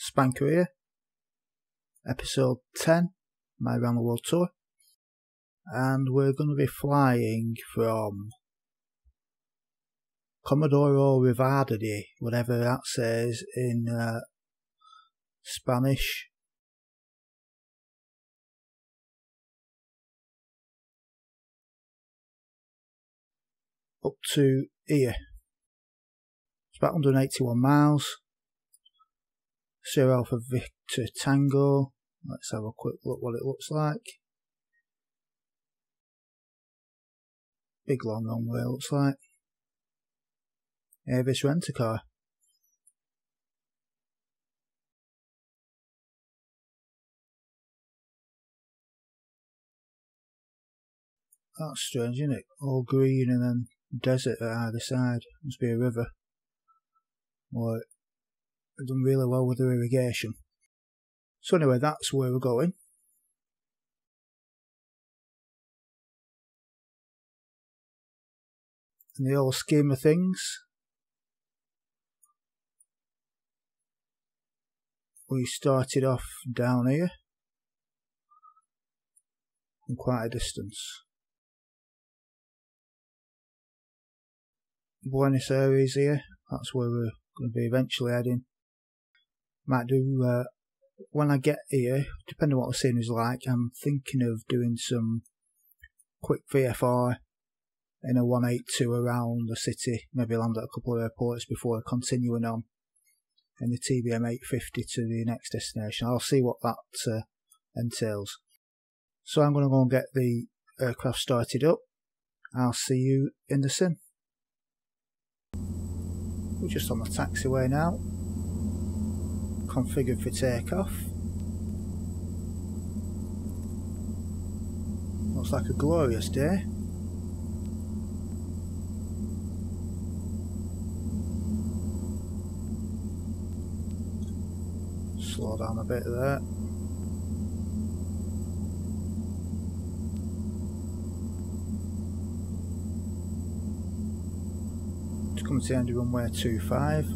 Spanker here, episode 10, my around the world tour, and we're going to be flying from Commodoro Rivadavia, whatever that says in Spanish, up to here. It's about 181 miles. Sierra Alpha Victor Tango. Let's have a quick look what it looks like. Big long runway looks like. Avis Rent-A-Car. That's strange, isn't it? All green and then desert at either side. Must be a river. Well, they've done really well with their irrigation. So anyway, that's where we're going. In the whole scheme of things, we started off down here from quite a distance. Buenos Aires here, that's where we're going to be eventually heading. Might do, when I get here, depending on what the scene is like, I'm thinking of doing some quick VFR in a 182 around the city, maybe land at a couple of airports before continuing on in the TBM 850 to the next destination. I'll see what that entails. So I'm going to go and get the aircraft started up. I'll see you in the sim. We're just on the taxiway now, configured for takeoff. Looks like a glorious day. Slow down a bit there. Coming to the end of runway 25.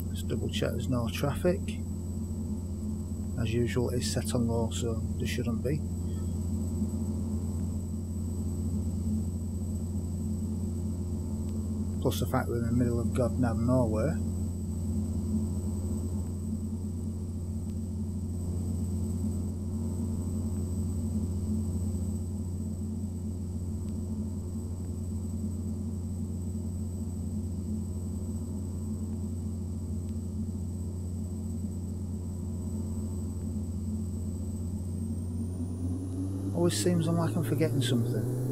Let's double check there's no traffic. As usual, it's set on low, so there shouldn't be. Plus the fact we're in the middle of goddamn nowhere. Always seems like I'm forgetting something.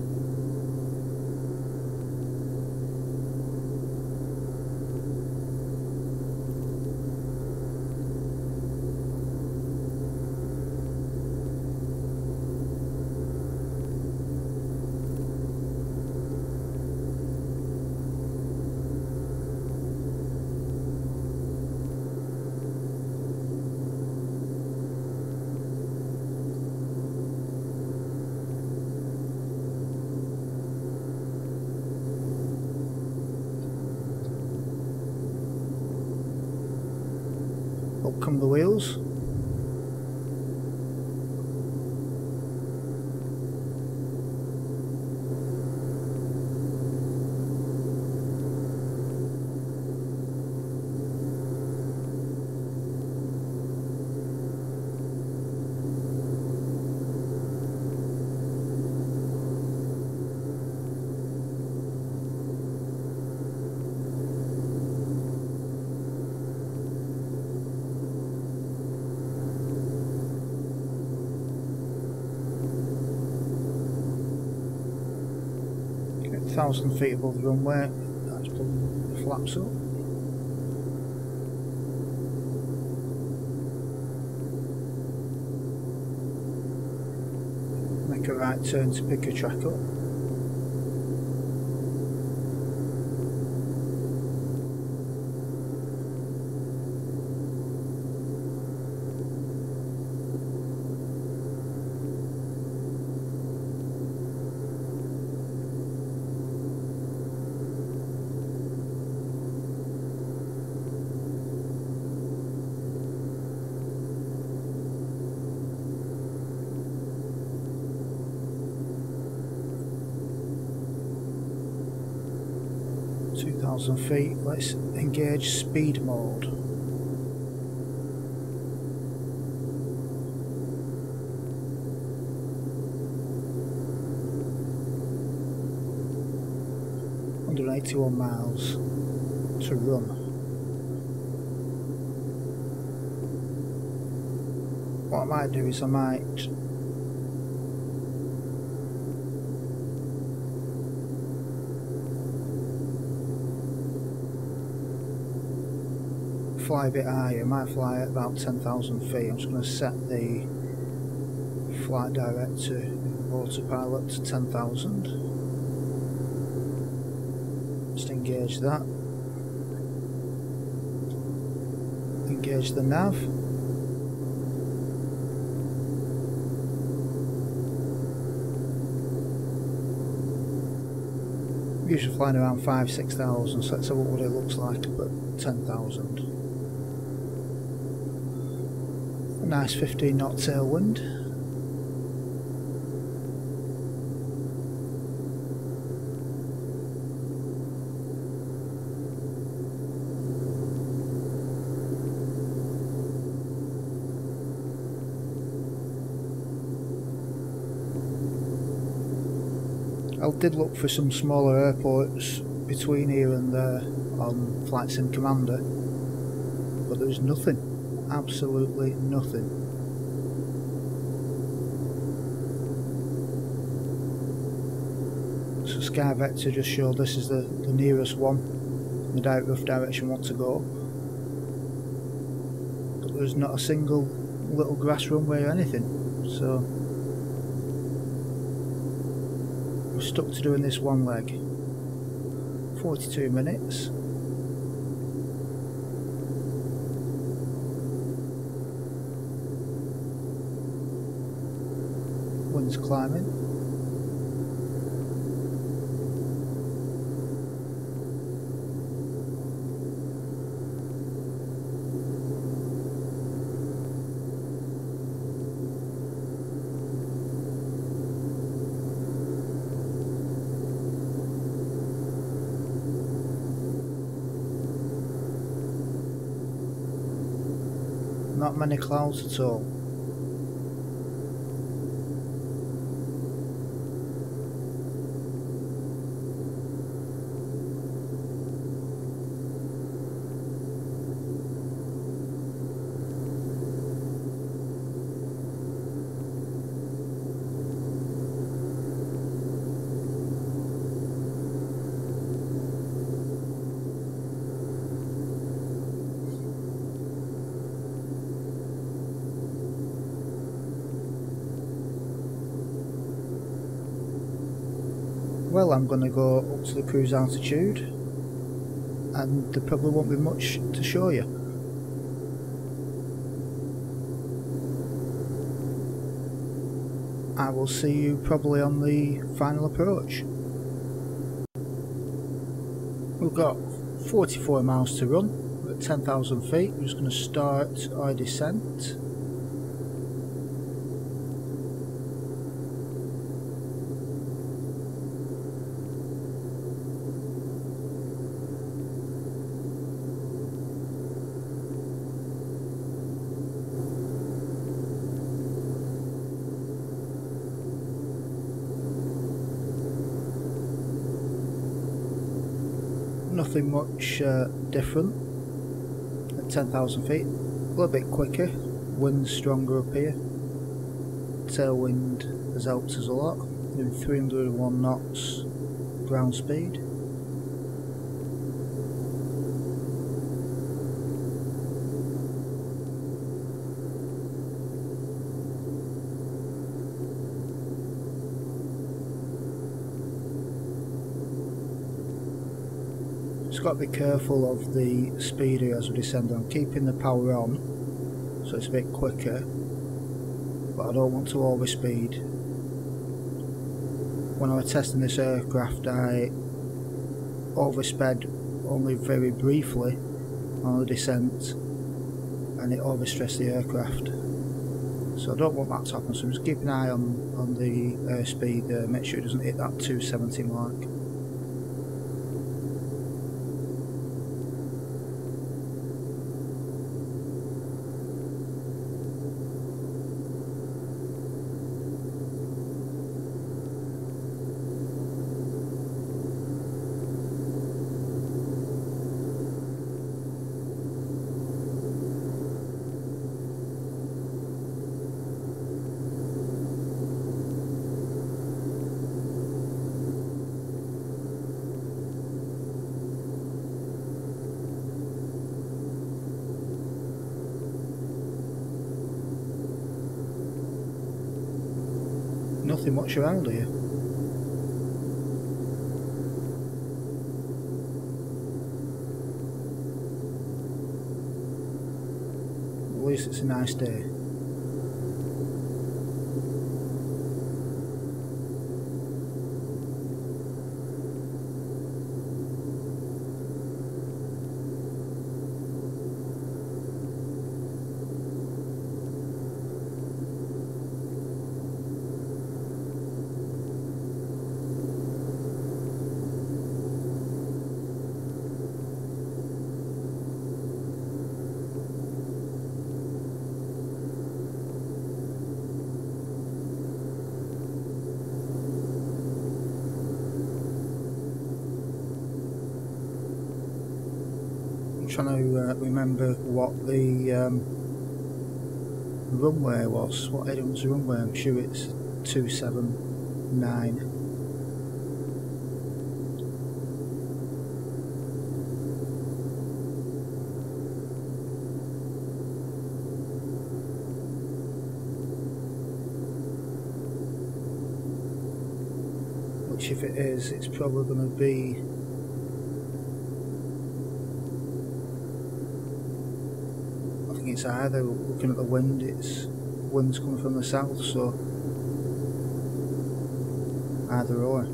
Up come the wheels. Get 1,000 feet above the runway, that's pulling the flaps up. Make a right turn to pick a track up. 2,000 feet. Let's engage speed mode. $181 miles to run. What I might do is I might fly a bit higher. I might fly at about 10,000 feet. I'm just going to set the flight director autopilot to 10,000. Just engage that. Engage the nav. Usually flying around 5,000–6,000, so let's have a look what it looks like at 10,000. A nice 15 knot tailwind. I did look for some smaller airports between here and there on Flight Sim Commander, but there was nothing, absolutely nothing. So Sky Vector just showed this is the nearest one, the rough direction I want to go, but there's not a single little grass runway or anything, so we're stuck to doing this one leg. 42 minutes. Wind's climbing. Not many clouds at all. Well, I'm going to go up to the cruise altitude and there probably won't be much to show you. I will see you probably on the final approach. We've got 44 miles to run. We're at 10,000 feet. We're just going to start our descent. Nothing much different at 10,000 feet, a little bit quicker, wind's stronger up here, tailwind has helped us a lot, doing 301 knots ground speed. Just got to be careful of the speed here as we descend. I'm keeping the power on so it's a bit quicker, but I don't want to overspeed. When I was testing this aircraft I oversped only very briefly on the descent and it overstressed the aircraft, so I don't want that to happen, so I'm just keeping an eye on the airspeed, make sure it doesn't hit that 270 mark. nothing much around here. At least it's a nice day. Trying to remember what the runway was, what Edinburgh's runway. I'm sure it's 279. Which, if it is, it's probably going to be it's either, looking at the wind, wind's coming from the south, so either or.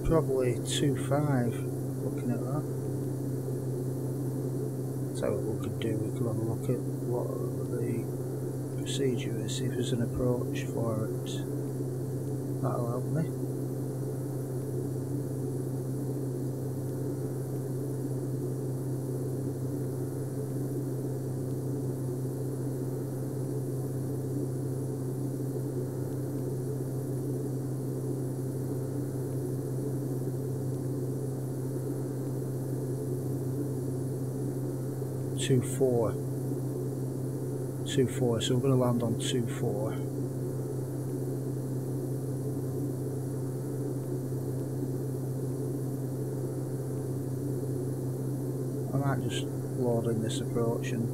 Probably 2.5, looking at that. So what we could do, we could have a look at what the procedure is, see if there's an approach for it. That'll help me. Two four, so we're going to land on 2.4. I might just load in this approach and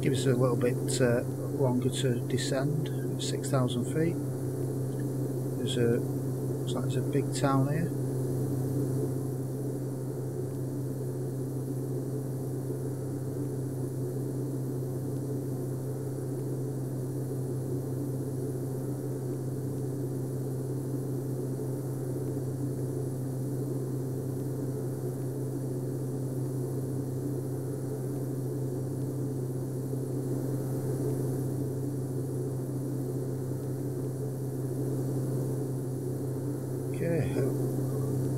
give us a little bit longer to descend, 6,000 feet. Looks like there's a big town here.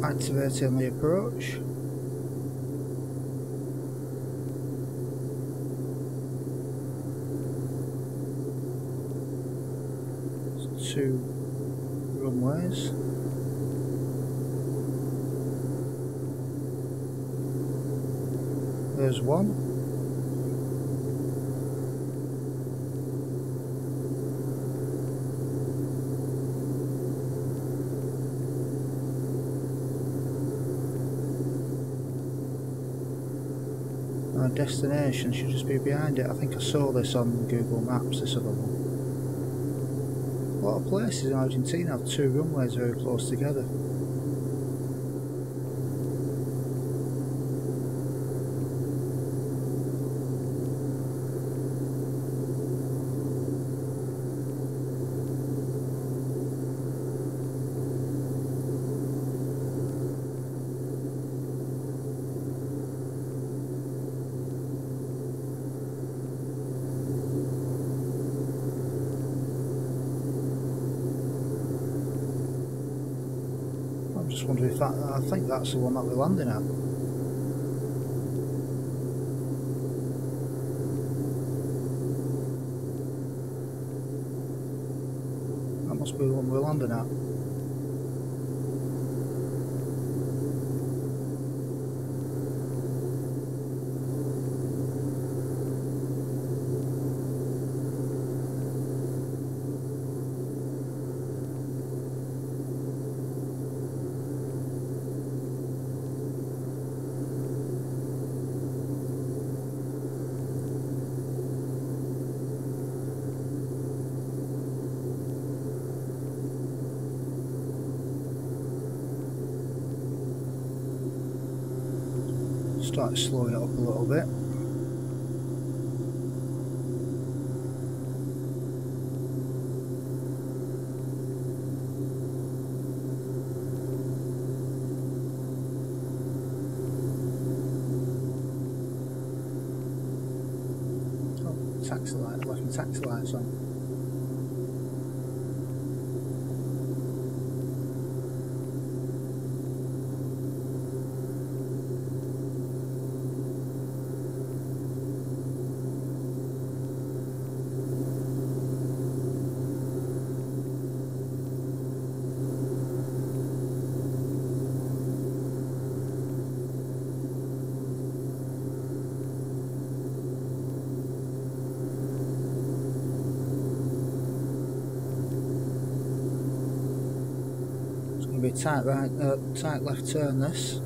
Activating the approach. It's 2 runways. There's 1. Our destination should just be behind it. I think I saw this on Google Maps, this other one. A lot of places in Argentina have 2 runways very close together. I'm just wondering if that, I think that's the one that we're landing at. That must be the one we're landing at. Start slowing it up a little bit. Oh, taxi light, left my taxi lights on. Be tight right, tight left turn this.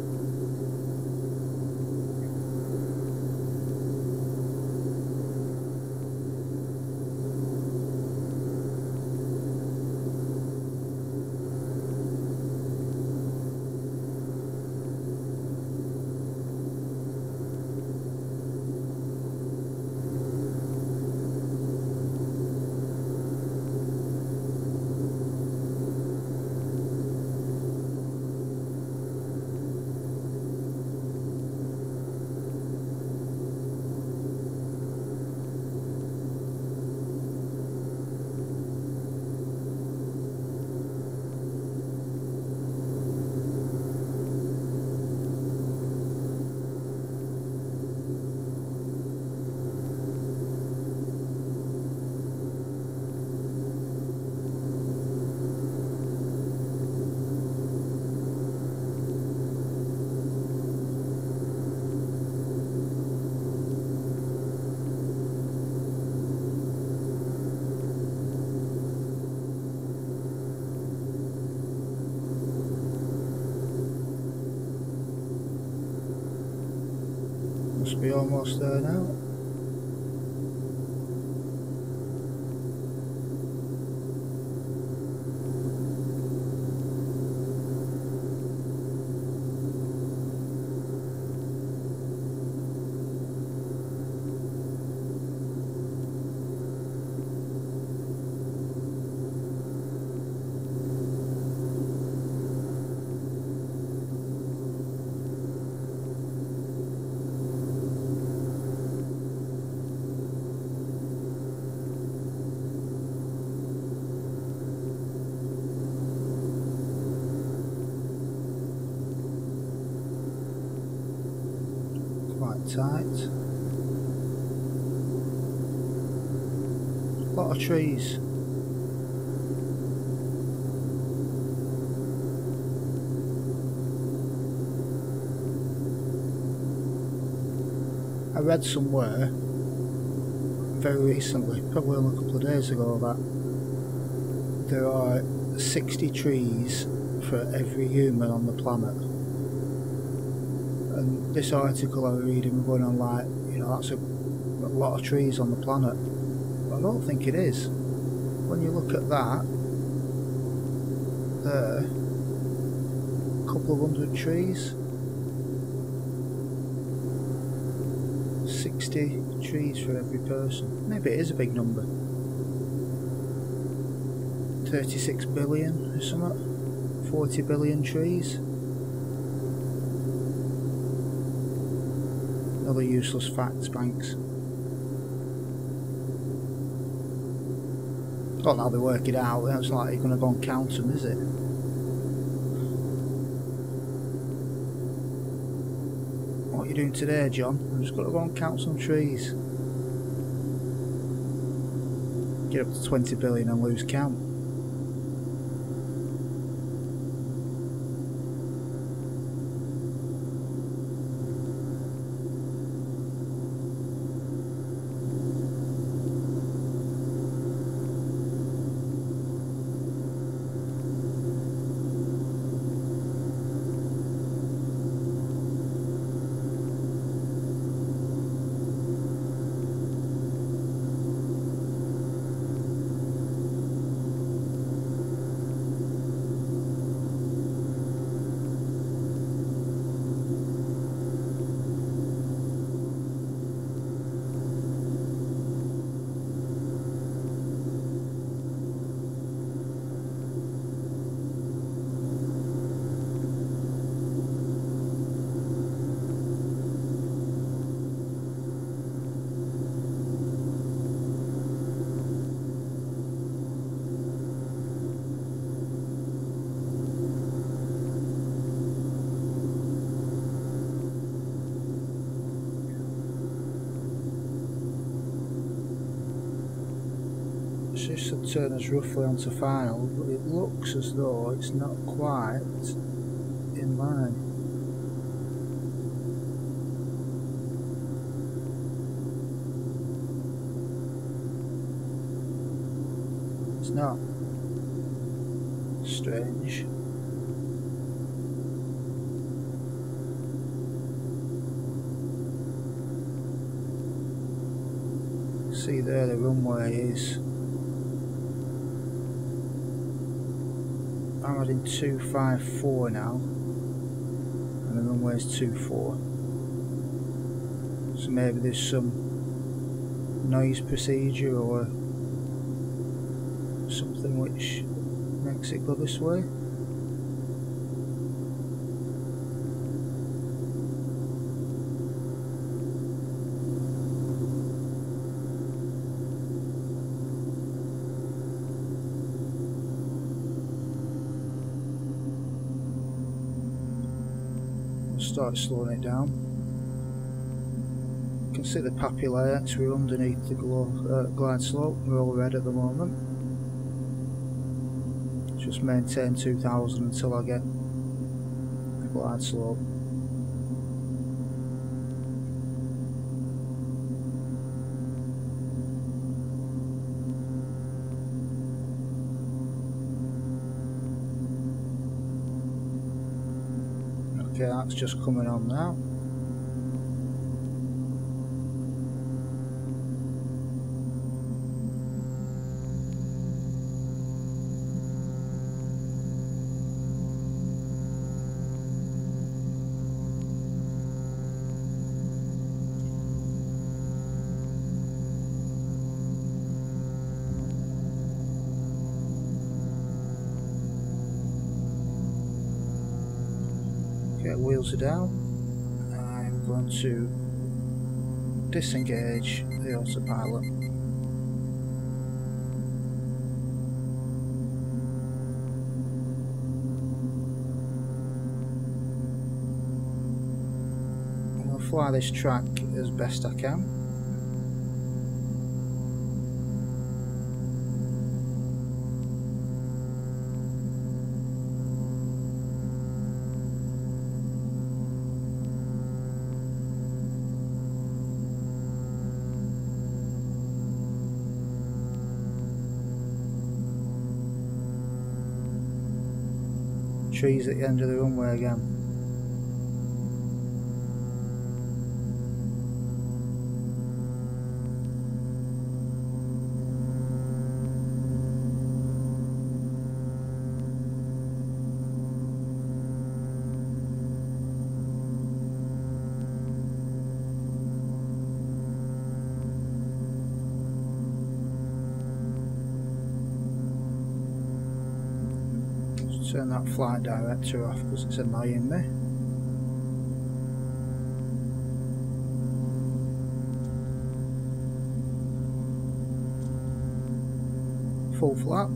Must be almost there now. tight. A lot of trees. I read somewhere very recently, probably only a couple of days ago, that there are 60 trees for every human on the planet. And this article I was reading was going on like, you know, that's a lot of trees on the planet. But I don't think it is. When you look at that, there, a couple of hundred trees. 60 trees for every person. Maybe it is a big number. 36 billion or something. 40 billion trees. Another useless fact, Spanks. Don't know how they work it out. It's like you're going to go and count them, is it? What are you doing today, John? I'm just going to go and count some trees. Get up to 20 billion and lose count. Just to turn us roughly onto final, but it looks as though it's not quite in line. It's not. Strange. See there, the runway is. I'm adding 254 now, and the runway is 24. So maybe there's some noise procedure or something which makes it go this way. Start slowing it down. You can see the papillates, we're underneath the glide slope, we're all red at the moment. Just maintain 2000 until I get the glide slope. Okay, that's just coming on now. Wheels are down. I'm going to disengage the autopilot. fly this track as best I can. Trees at the end of the runway again. Turn that flight director off because it's annoying me. Full flap.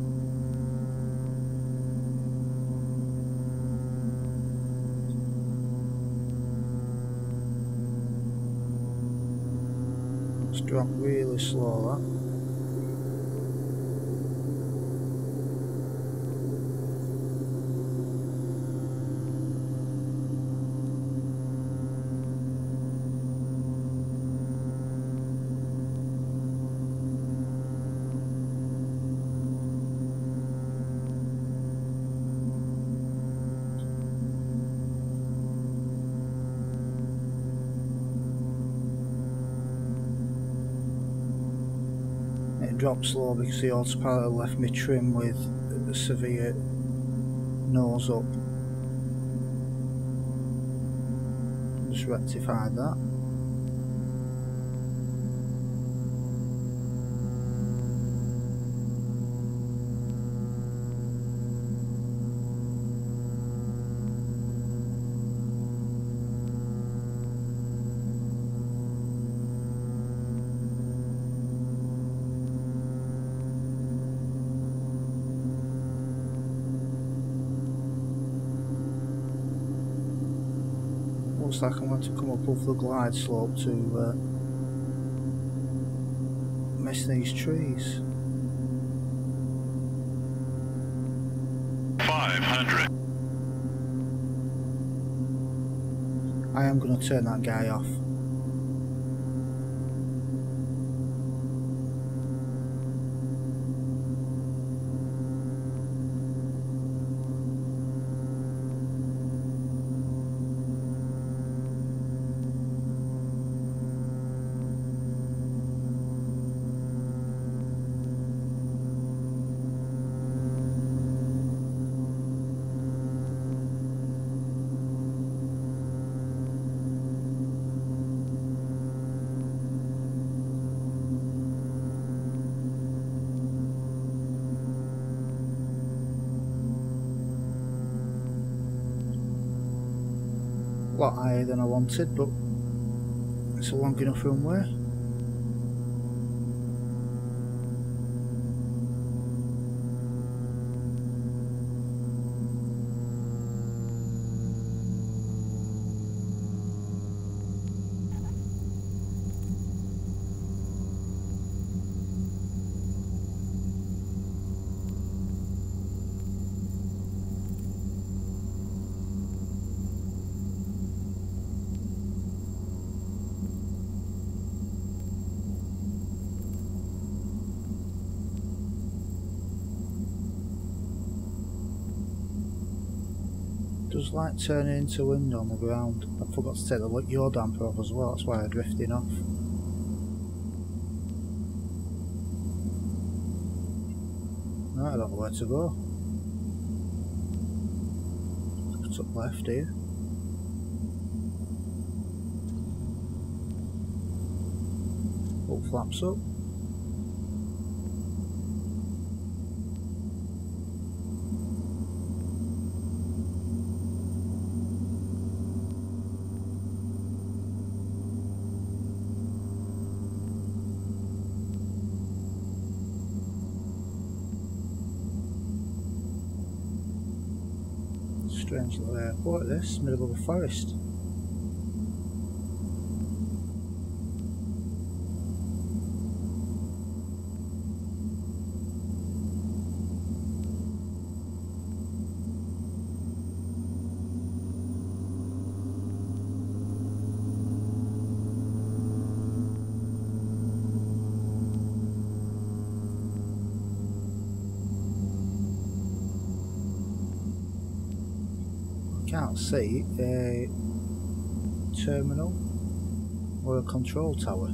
Let's drop really slow that. Drop slow because the autopilot left me trim with a severe nose up. Just rectified that. Looks like I'm going to come up off the glide slope to miss these trees. 500. I am going to turn that guy off. A lot higher than I wanted, but it's a long enough runway. Does like turning into wind on the ground. I forgot to take the yaw damper off as well, that's why I'm drifting off. Right, I don't know where to go. Up left here. All flaps up. Strange little airport this, middle of a forest. can't see a terminal or a control tower.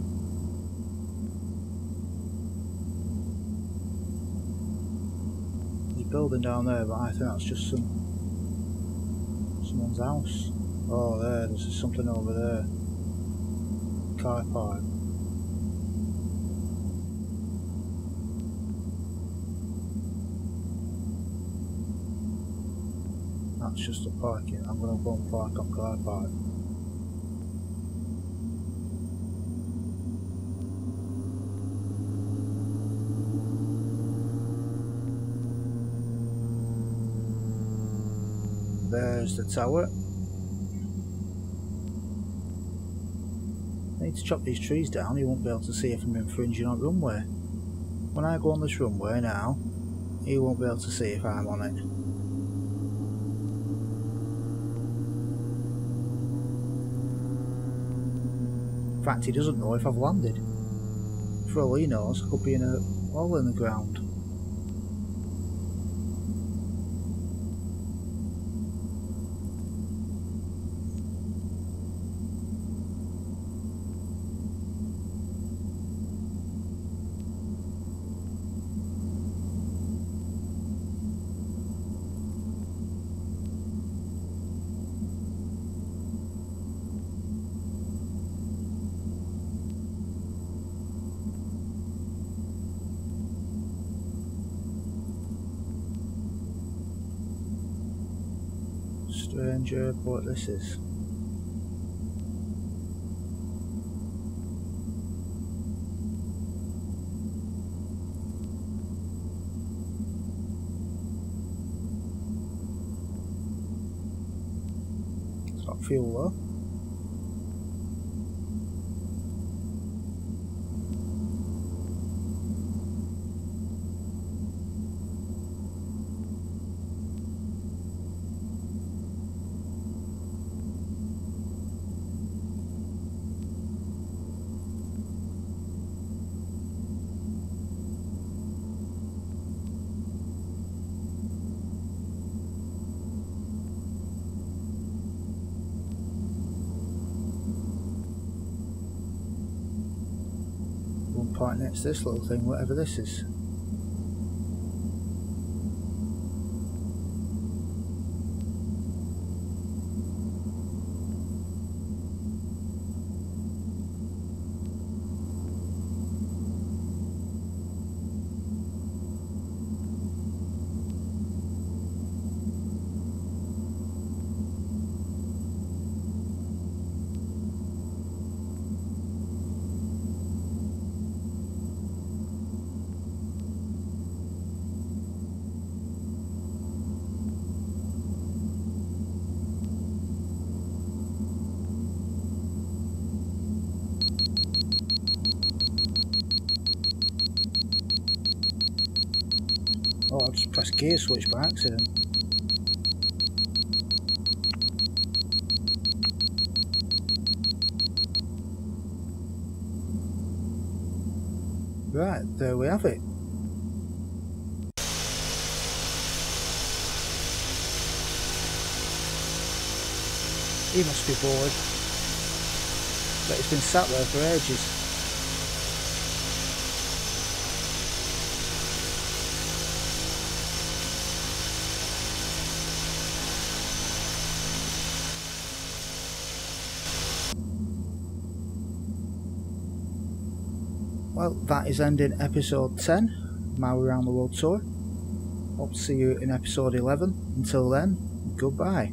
There's a building down there, but I think that's just someone's house. Oh, there's something over there. Car park. That's just a parking. I'm going to go and park on car park. There's the tower. I need to chop these trees down. You won't be able to see if I'm infringing on runway. When I go on this runway now, you won't be able to see if I'm on it. In fact, he doesn't know if I've landed. For all he knows, I could be in a hole in the ground. Strange airport this is. It's got fuel though. Point next to this little thing, whatever this is. Oh, I just pressed gear switch by accident. Right, there we have it. He must be bored. But he's been sat there for ages. Well, that is ending episode 10, Maui Around the World Tour. Hope to see you in episode 11. Until then, goodbye.